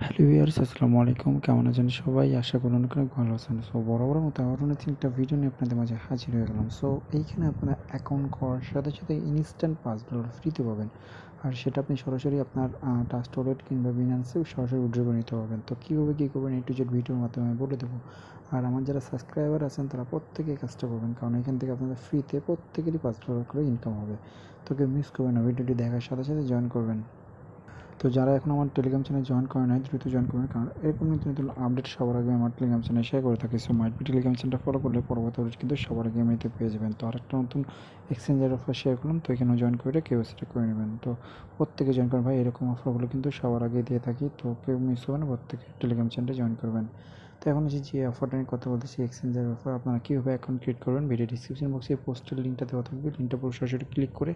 Hello viewers, আসসালামু আলাইকুম। কেমন আছেন সবাই? আশা করি অনেক অনেক ভালো আছেন। সো বরাবর মতো আবারও নতুন একটা ভিডিও নিয়ে আপনাদের মাঝে হাজির হয়ে গেলাম। সো এইখানে আপনারা অ্যাকাউন্ট করার সাথে সাথে ইনস্ট্যান্ট $5 ফ্রিতে পাবেন। আর সেটা আপনি সরাসরি আপনার ট্রাস্ট ওয়ালেট কিংবা বিনান্সে সরাসরি উইথড্র করে নিতে পারবেন। তো কীভাবে কী করবেন A to Z ভিডিওর মাধ্যমে আমি বলে দেবো। আর আমার যারা সাবস্ক্রাইবার আছেন তারা প্রত্যেকেই কাজটা করবেন, কারণ এখান থেকে আপনাদের ফ্রিতে প্রত্যেকেরই $5 করে ইনকাম হবে। তো কেউ মিস করবেন না, ভিডিওটি দেখার সাথে সাথে জয়েন করবেন। তো যারা এখন আমার টেলিগ্রাম চ্যানেল জয়েন করে নাই দ্রুত জয়েন করবেন, কারণ এরকম নতুন নতুন আপডেট সবার আগে আমার টেলিগ্রাম চ্যানেল শেয়ার করে থাকি। সো মাইট বি টেলিগ্রাম চ্যানেলটা ফলো করলে পরবর্তী আপডেট কিন্তু সবার আগে এমনিতে পেয়ে যাবেন। তো আরেকটা নতুন এক্সচেঞ্জের অফার শেয়ার করলাম, তো এখানেও জয়েন করে কেউ সেটা করে নেবেন। তো প্রত্যেকে জয়েন করবেন ভাই, এরকম অফারগুলো কিন্তু সবার আগে দিয়ে থাকি, তো কেউ মিস করবেন না, প্রত্যেকে টেলিগ্রাম চ্যানেলটা জয়েন করবেন। তো এখন হচ্ছে যে অফারটা নিয়ে কথা বলতেছি, এক্সচেঞ্জের অফার। আপনারা কীভাবে অ্যাকাউন্ট ক্রিয়েট করবেন, ভিডিও ডিসক্রিপশন বক্সে পোস্টের লিঙ্কটা দেওয়া থাকবে, লিঙ্কটা পুরো সরাসরি ক্লিক করে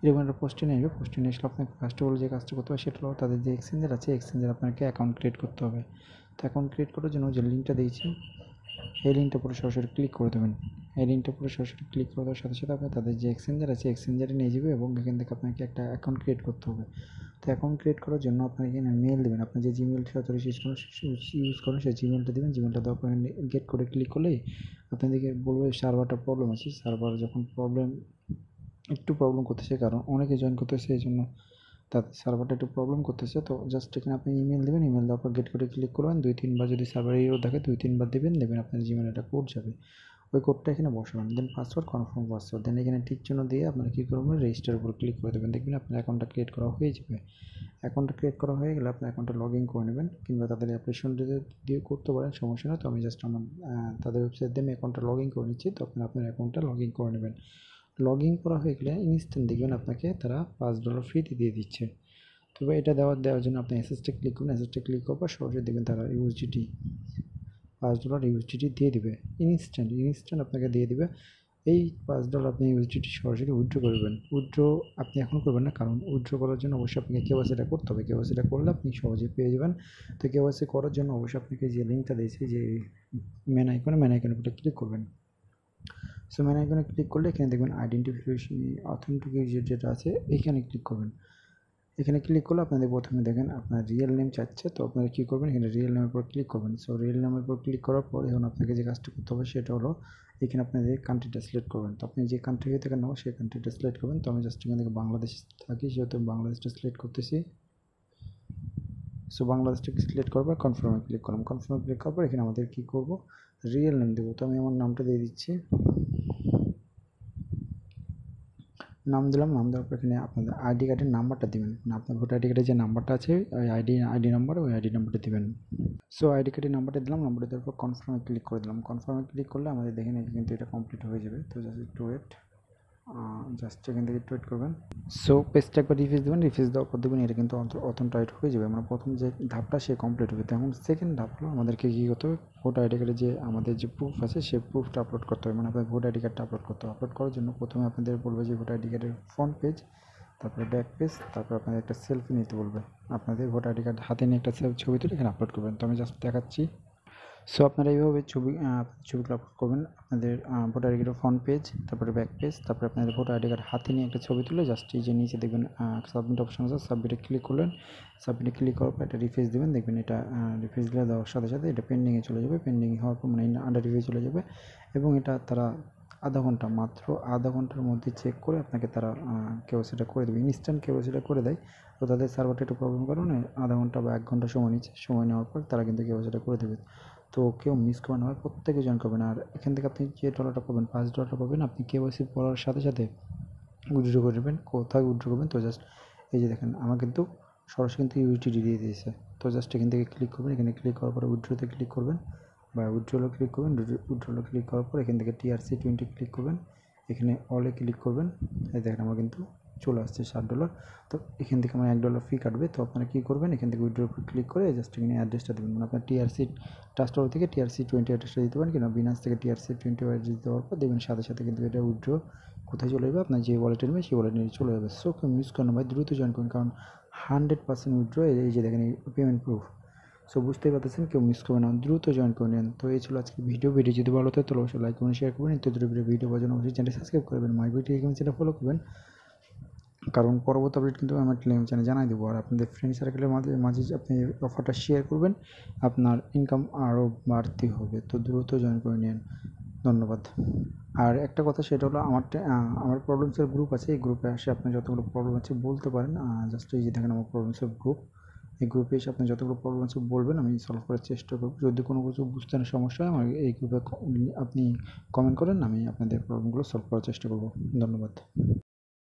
এরকম একটা পোস্টে নিয়ে আসবে। পোস্টে নিয়ে আসলে আপনাকে ফার্স্ট অফ অল যে কাজটা করতে হবে সেটা হলো তাদের যে এক্সচেঞ্জার আছে, এক্সচেঞ্জার আপনাকে অ্যাকাউন্ট ক্রিয়েট করতে হবে। তো অ্যাকাউন্ট ক্রিয়েট করার জন্য যে লিঙ্কটা দিয়েছি এই লিঙ্কটা পুরো সরাসরি ক্লিক করে দেবেন। এই লিঙ্কটা পুরো সরাসরি ক্লিক করে দেওয়ার সাথে সাথে আপনি তাদের যে এক্সচেঞ্জার আছে এক্সচেঞ্জারে নিয়ে যাবে, এবং এখান থেকে আপনাকে একটা অ্যাকাউন্ট ক্রিয়েট করতে হবে। তো অ্যাকাউন্ট ক্রিয়েট করার জন্য আপনার এখানে মেল দেবেন, আপনি যে জিমেলটা ইউজ করেন সেই জিমেলটা দেবেন। জিমেলটা দেওয়ার পরে গেট করে ক্লিক করলেই আপনাদেরকে বলবে সার্ভারটা প্রবলেম আছে। সার্ভার যখন একটু প্রবলেম করতেছে, কারণ অনেকে জয়েন করতেছে, এই জন্য তাদের সার্ভারটা একটু প্রবলেম করতেছে। তো জাস্ট এখানে আপনি ইমেল দেবেন, ইমেল দেওয়ার পর গেট করে ক্লিক করবেন। 2-3 বার যদি সার্ভার এরর দেখে 2-3 বার দেবেন, আপনার জিমেলে একটা কোড যাবে, ওই কোডটা এখানে বসাবেন। দেন পাসওয়ার্ড, কনফার্ম পাসওয়ার্ড, দেন এখানে টিক চিহ্ন দিয়ে আপনারা কী করবেন, রেজিস্টার উপর ক্লিক করে দেবেন। দেখবেন আপনার অ্যাকাউন্টটা ক্রিয়েট করা হয়ে যাবে। অ্যাকাউন্টটা ক্রিয়েট করা হয়ে গেলে আপনার অ্যাকাউন্টটা লগ ইন করে নেবেন, কিংবা তাদের অ্যাপ্লিকেশন দিয়ে করতে পারেন, সমস্যা নেই। তো আমি জাস্ট আমার তাদের ওয়েবসাইট দিয়ে আমি অ্যাকাউন্টটা লগ ইন করে নিচ্ছি। তো আপনার অ্যাকাউন্টটা লগ ইন করে নেবেন। লগ ইন করা হয়ে গেলে ইনস্ট্যান্ট দেখবেন আপনাকে তারা $5 ফ্রিতে দিয়ে দিচ্ছে। তবে এটা দেওয়ার জন্য আপনি এসএসটা ক্লিক করুন। এসএসটা ক্লিক করার পর সরাসরি দেখবেন তারা ইউএসডিটি $5 ইউএসডিটি দিয়ে দিবে। ইনস্ট্যান্ট আপনাকে দিয়ে দিবে। এই $5 আপনি ইউএসডিটি সরাসরি উইথড্র করবেন। উইথড্র আপনি এখন করবেন না, কারণ উইথড্র করার জন্য অবশ্যই আপনাকে কেওয়াইসিটা করতে হবে। কেওয়াইসিটা করলে আপনি সহজেই পেয়ে যাবেন। তো কেওয়াইসি করার জন্য অবশ্যই আপনাকে যে লিঙ্কটা দিয়েছি, যে ম্যান আইকনের উপরে ক্লিক করবেন। সো ম্যান আইকনে ক্লিক করলে এখানে দেখবেন আইডেন্টিফিকেশন অথেন্টিকেশন যেটা আছে এখানে ক্লিক করবেন। এখানে ক্লিক করলে আপনাদের প্রথমে দেখেন আপনার রিয়েল নেম চাচ্ছে। তো আপনারা কী করবেন, এখানে রিয়েল নেমের উপর ক্লিক করবেন। সো রিয়েল নেমের উপর ক্লিক করার পর এখন আপনাকে যে কাজটা করতে হবে সেটা হলো এখানে আপনাদের কান্ট্রিটা সিলেক্ট করবেন। তো আপনি যে কান্ট্রি থেকে নেবো সেই কান্ট্রিটা সিলেক্ট করবেন। তো আমি জাস্ট এখান থেকে বাংলাদেশ থাকি, সেহেতু বাংলাদেশটা সিলেক্ট করতেছি। সো বাংলাদেশটাকে সিলেক্ট করার পর কনফার্মে ক্লিক করলাম। কনফার্মে ক্লিক করার পর এখানে আমাদের কী করবো, রিয়েল নেম দেবো। তো আমি আমার নামটা দিয়ে দিচ্ছি, নাম দিলাম। নাম দেওয়ার পর এখানে আপনাদের আইডি কার্ডের নাম্বারটা দেবেন, মানে আপনার ভোটার আইডি কার্ডে যে নাম্বারটা আছে ওই আইডি নাম্বার, ওই আইডি নাম্বারটা দেবেন। সো আইডি কার্ডের নাম্বারটা দিলাম, নাম্বারটা দেওয়ার পর কনফার্মে ক্লিক করে দিলাম। কনফার্মে ক্লিক করলে আমাদের দেখেন কিন্তু এটা কমপ্লিট হয়ে যাবে। তো জাস্ট একটু ওয়েট, জাস্ট এখান থেকে একটু ওয়েট করবেন। সো পেজটা একবার রিফ্রেশ দেবেন। রিফ্রেশ দেওয়ার পর দেখবেন এটা কিন্তু অথেন্টিকেট হয়ে যাবে, মানে প্রথম যে ধাপটা সে কমপ্লিট হবে। তখন সেকেন্ড ধাপ হলো আমাদেরকে কী করতে হবে, ভোটার আইডি কার্ডে যে আমাদের যে প্রুফ আছে সেই প্রুফটা আপলোড করতে হবে, মানে আপনার ভোটার আইডি কার্ডটা আপলোড করতে হবে। আপলোড করার জন্য প্রথমে আপনাদের বলবে যে ভোটার আইডি কার্ডের ফ্রন্ট পেজ, তারপরে ব্যাক পেজ, তারপরে আপনাদের একটা সেলফি নিতে বলবে। আপনাদের ভোটার আইডি কার্ড হাতে নিয়ে একটা ছবি তুলে এখানে আপলোড করবেন। তো আমি জাস্ট দেখাচ্ছি। সো আপনারা এইভাবে ছবিগুলো আপলোড করবেন। আপনাদের ভোটার আইডি কার্ডের ফ্রন্ট পেজ, তারপরে ব্যাক পেজ, তারপরে আপনাদের ভোটার আইডি কার্ড হাতে নিয়ে একটা ছবি তুলে জাস্ট এই যে নিচে দেখবেন সাবমিট অপশন আছে, সাবমিটে ক্লিক করলেন। সাবমিটে ক্লিক করার পর এটা রিফ্রেশ দেবেন। দেখবেন এটা রিফ্রেশ দেওয়ার সাথে সাথে এটা পেন্ডিংয়ে চলে যাবে। পেন্ডিং হওয়ার পর মানে আন্ডার রিভিউ চলে যাবে, এবং এটা তারা মাত্র আধা ঘন্টার মধ্যে চেক করে আপনাকে তারা কেওয়াইসিটা করে দেবে। ইনস্ট্যান্ট কেওয়াইসিটা করে দেয়। তো তাদের সার্ভারটা একটু প্রবলেম কারণে আধা ঘন্টা বা 1 ঘন্টা সময় নিচ্ছে। সময় নেওয়ার পর তারা কিন্তু কেওয়াইসিটা করে দেবে। তো কেউ মিস করবেন না, প্রত্যেকে জয়েন করবেন। আর এখান থেকে আপনি যে ডলারটা পাবেন, $5 পাবেন, আপনি কেওয়াইসি করার সাথে সাথে উইথড্র করবেন। কোথায় উইথড্র করবেন, তো জাস্ট এই যে দেখেন আমার কিন্তু সরাসরি কিন্তু ইউএসডিটি দিয়ে দিয়েছে। তো জাস্ট এখান থেকে ক্লিক করবেন। এখানে ক্লিক করার পরে উইথড্রতে ক্লিক করবেন, বা উইথড্রলে ক্লিক করবেন। উইথড্রলে ক্লিক করার পর এখান থেকে TRC20 ক্লিক করবেন। এখানে অলে ক্লিক করবেন। এই দেখেন আমার কিন্তু চলে আসছে $7। তো এখান থেকে আমার $1 ফি কাটবে। তো আপনারা কী করবেন, এখান থেকে উইথড্রর উপর ক্লিক করে জাস্ট এখানে অ্যাড্রেসটা দেবেন, মানে আপনার TRC ট্রাস্ট ওয়ালেট থেকে TRC20 অ্যাড্রেসটা দিতে পারেন, কিংবা বিনান্স থেকে TRC20 অ্যাড্রেস দিতে দেওয়ার পর দেখবেন সাথে সাথে কিন্তু এটা উইথড্র কোথায় চলে যাবে, আপনার যে ওয়ালেটে নেবে সেই ওয়ালেটে নিয়ে চলে যাবে। সো কেউ মিস করেন ভাই, দ্রুত জয়েন করুন, কারণ 100% উইথড্র। এই যে দেখেন এই পেমেন্ট প্রুফ। সো বুঝতেই পারতেছেন, কেউ মিস করবেন না, দ্রুত জয়েন করে নেন। তো এই ছিল আজকে ভিডিও যদি ভালো থাকে তাহলে অবশ্যই লাইক করুন, শেয়ার করবেন। নিত্য ভিডিও পাওয়ার জন্য অবশ্যই চ্যানেল সাবস্ক্রাইব করবেন, মাই ভিডিও চ্যানেল ফলো করবেন। কারণ পরবর্তী আপডেট কিন্তু আমার টেলিগ্রাম চ্যানেলে জানাই দেবো। আর আপনাদের ফ্রেন্ড সার্কেলের মাঝে মাঝে আপনি অফারটা শেয়ার করবেন, আপনার ইনকাম আরও বাড়তি হবে। তো দ্রুত জয়েন করে নিন। ধন্যবাদ। আর একটা কথা, সেটা হলো আমার প্রবলেমসের গ্রুপ আছে। এই গ্রুপে এসে আপনার যতগুলো প্রবলেম আছে বলতে পারেন। জাস্ট এই যে দেখেন আমার প্রবলেমসের গ্রুপ, এই গ্রুপে এসে আপনি যতগুলো প্রবলেম আছে বলবেন, আমি সলভ করার চেষ্টা করব। যদি কোনো কিছু বুঝতে না সমস্যা হয়, আমার এই গ্রুপে আপনি কমেন্ট করেন, আমি আপনাদের প্রবলেমগুলো সলভ করার চেষ্টা করব। ধন্যবাদ।